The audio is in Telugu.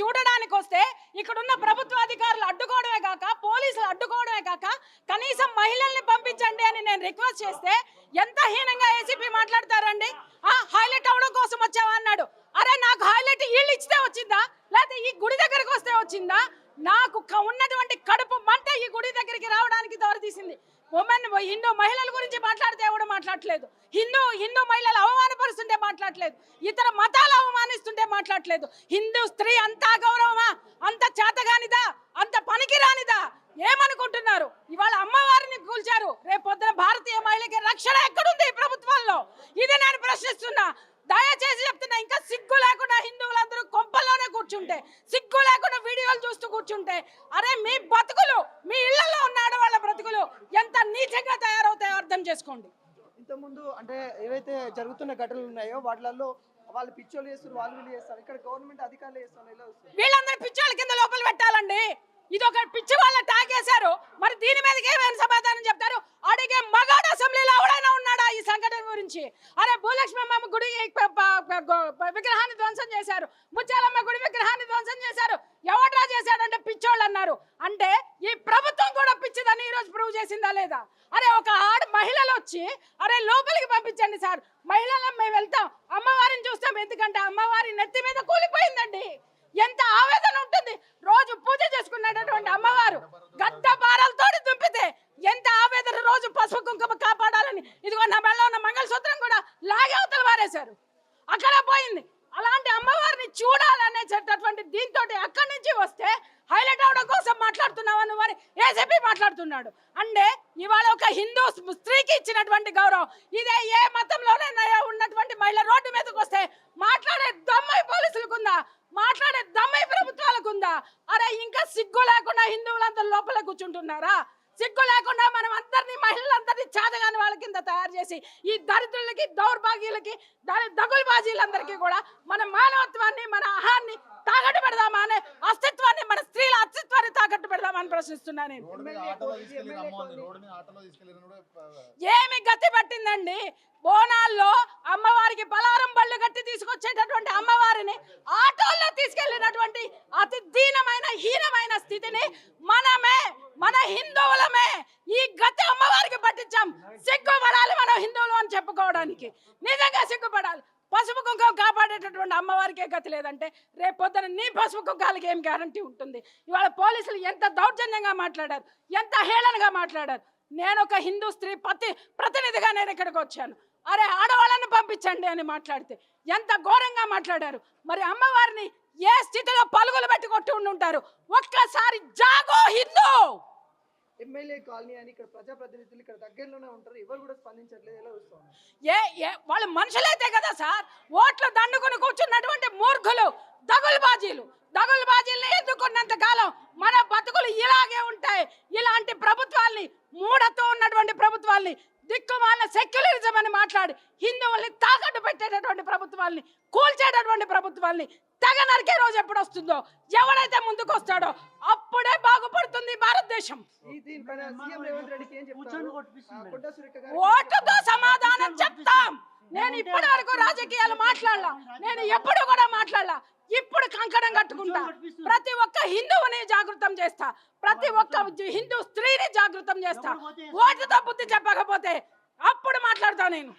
చూడడానికి వస్తే ఇక్కడున్న ప్రభుత్వ అధికారులు అడ్డుకోవడమే కాక పోలీసులు అడ్డుకోవడమే కాక కనీసం మహిళల్ని పంపించండి అని నేను రిక్వెస్ట్ చేస్తే ఎంత హీనంగా ఏసీపీ మాట్లాడతారండి. హైలైట్ అవడం కోసం వచ్చావా అన్నాడు. అరే నాకు హైలైట్ వీళ్ళు ఇచ్చితే వచ్చిందా లేకపోతే ఈ గుడి దగ్గరకు వస్తే వచ్చిందా? నాకు ఉన్నటువంటి కడుపు మంట ఈ గుడి దగ్గరికి రావడానికి దారితీసింది. హిందూ మహిళల గురించి మాట్లాడితే ఎవడు మాట్లాడలేదు. హిందూ మహిళలు అవమానపరుస్తుంటే మాట్లాడలేదు. ఇతర మతాలు అవమానిస్తుంటే మాట్లాడలేదు. హిందూ స్త్రీ అంత గౌరవమా? అంత చేతగానిదా? అంత పనికిరానిదా? ఏమనుకుంటున్నారు? ఇవాళ అమ్మవారిని కూల్చారు. రేపు పొద్దున భారతీయ మహిళకి రక్షణ ఎక్కడుంది ఈ ప్రభుత్వాల్లో? ఇది నేను ప్రశ్నిస్తున్నా. దయచేసి చెప్తున్నా, ఇంకా సిగ్గు లేకుండా హిందువులందరూ కొంపల్లోనే కూర్చుంటే, సిగ్గు లేకుండా వీడియోలు చూస్తూ కూర్చుంటే, అరే మీ బతుకులు, మీ ఇళ్లలో ఉన్న ఆడవాళ్ళ బ్రతుకులు ఎంత నీచంగా తయారవుతాయో అర్థం చేసుకోండి. ఇంతకుముందు అంటే ఏవైతే జరుగుతున్న ఘటనలు ఉన్నాయో వాటిలలో వాళ్ళు పిచ్చోళ్ళు చేస్తారు, వాళ్ళు వీళ్ళు చేస్తారు. ఇక్కడ గవర్నమెంట్ అధికారులు చేస్తారు. వీళ్ళందరూ పిచ్చోళ్ళ కింద లోపల పెట్టాలండి. ఇది ఒక పిచ్చి వాళ్ళ ట్యాగ్ వేశారు. మరి దీని మీదకి ఏమైనా సమాధానం చెప్తారు? అడిగే మగాడు అసెంబ్లీలో ఎవడైనా ఉన్నాడా ఈ సంఘటన గురించి? అరే భూలక్ష్మి అమ్మ గుడి విగ్రహాన్ని ధ్వంసం చేశారు, ముత్యాలమ్మ గుడి విగ్రహాన్ని ధ్వంసం చేశారు. ఎవడ్రా చేశాడంటే పిచ్చోళ్ళు అన్నారు. అంటే ఈ ప్రభుత్వం కూడా పిచ్చిదని ఈరోజు ప్రూవ్ చేసిందా లేదా? అరే ఒక మహిళలు వచ్చి అరే లోపలికి పంపించండి సార్, మహిళలు మేము వెళ్తాం, అమ్మవారిని చూస్తాం. ఎందుకంటే అమ్మవారి నెత్తి మీద కూలిపోయిందండి. ఎంత ఆవేదన ఉంటుంది. రోజు పూజ చేసుకున్నటువంటి అమ్మవారు గద్ద భారాలతో దుంపితే ఎంత ఆవేదన. రోజు పసుపు కుంకుమ కాపాడాలని ఇదిగో నా మెడలో ఉన్న మంగళసూత్రం కూడా లాగే అవతల వారేశారు. అక్కడ పోయింది. అలాంటి అమ్మవారిని చూడాలనేటటువంటి దీంతో అక్కడి నుంచి వస్తే హైలైట్ అవడం కోసం మాట్లాడుతున్నావని వారి ఏసీపీ మాట్లాడుతున్నాడు. అంటే ఇవాళ ఒక హిందూ స్త్రీకి ఇచ్చినటువంటి గౌరవం ఇదే ఏ మతంలోనైనా ఉన్నటువంటి మహిళ రోడ్డు మీదకి వస్తే మాట్లాడే దమ్ము పోలీసులకుందా? మాట్లాడే దమ్ము ప్రభుత్వాలకు ఉందా? అరే ఇంకా సిగ్గు లేకుండా హిందువులందరూ లోపల కూర్చుంటున్నారా? సిగ్గు లేకుండా మనం అందరినీ మహిళలందరినీ చేతగాని వాళ్ళ కింద తయారు చేసి ఈ దరిద్రులకి, దౌర్భాగ్యులకి, దగులుబాజీలందరికీ కూడా మన మానవత్వాన్ని, మన ఆహాన్ని తాకట్టు పెడదామా అనే అస్తిత్వాన్ని, మన స్త్రీల అస్తిత్వాన్ని తాకట్టు పెడదామని ప్రశ్నిస్తున్నాను నేను. ఏమి గతి పట్టిందండి? బోనాల్లో అమ్మవారికి పలారం బళ్ళు కట్టి తీసుకొచ్చేటటువంటి అమ్మవారిని ఆటోల్లో తీసుకెళ్లినటువంటి అతి దీనమైన హీనమైన స్థితిని మనమే, మన హిందువులమే ఈ గతి అమ్మవారికి పట్టించాం. సిగ్గుపడాలి మనం హిందువులు అని చెప్పుకోవడానికి. నిజంగా సిగ్గుపడాలి. పసుపు కుంకుమ కాపాడేటటువంటి అమ్మవారికే గతి లేదంటే రేపు పొద్దున నీ పసుపు కుంకాలకి ఏం గ్యారంటీ ఉంటుంది? ఇవాళ పోలీసులు ఎంత దౌర్జన్యంగా మాట్లాడారు, ఎంత హేళనగా మాట్లాడారు. నేను ఒక హిందూ స్త్రీ ప్రతినిధిగా నేను ఇక్కడికి వచ్చాను. అరే ఆడవాళ్ళని పంపించండి అని మాట్లాడితే ఎంత ఘోరంగా మాట్లాడారు. మరి అమ్మవారిని ఏ స్థితిలో పలుగులు పెట్టి కొట్టి ఉంటారు? ఒక్కసారి జాగో హిందూ. ఎమ్మెల్యే కాలనీ అని ఇక్కడ ప్రజాప్రతినిధులు ఇక్కడ దగ్గరలోనే ఉంటారు, ఎవరు కూడా స్పందించట్లేదు. ఎలా వస్తున్నారు? వాళ్ళు మనుషులైతే కదా సార్, ఓట్లు దండుకుని కూర్చున్నటువంటి మూర్ఖులు, దగులుబాజీల్ని ఎదుర్కొన్నంత కాలం మన బతుకులు ఇలాగే ఉంటాయి. ఇలాంటి ప్రభుత్వాల్ని, మూఢతో ఉన్నటువంటి ప్రభుత్వాల్ని, దిక్కుమాలిన సెక్యులరిజం అని మాట్లాడి హిందువుల్ని తాకట్టు పెట్టేటటువంటి ప్రభుత్వాల్ని, కూల్చేటటువంటి ప్రభుత్వాల్ని తెగ నరికే రోజు ఎప్పుడు వస్తుందో, ఎవడైతే ముందుకు వస్తాడో అప్పుడే బాగుపడుతుంది భారతదేశం. ఓటుతో సమాధానం చెప్తాం. నేను ఇప్పటి వరకు రాజకీయాలు మాట్లాడలా, నేను ఎప్పుడు కూడా మాట్లాడలా. ఇప్పుడు కంకణం కట్టుకుంటా. ప్రతి ఒక్క హిందువుని జాగృతం చేస్తా, ప్రతి ఒక్క హిందూ స్త్రీని జాగృతం చేస్తా. ఓటుతో బుద్ధి చెప్పకపోతే అప్పుడు మాట్లాడతా నేను.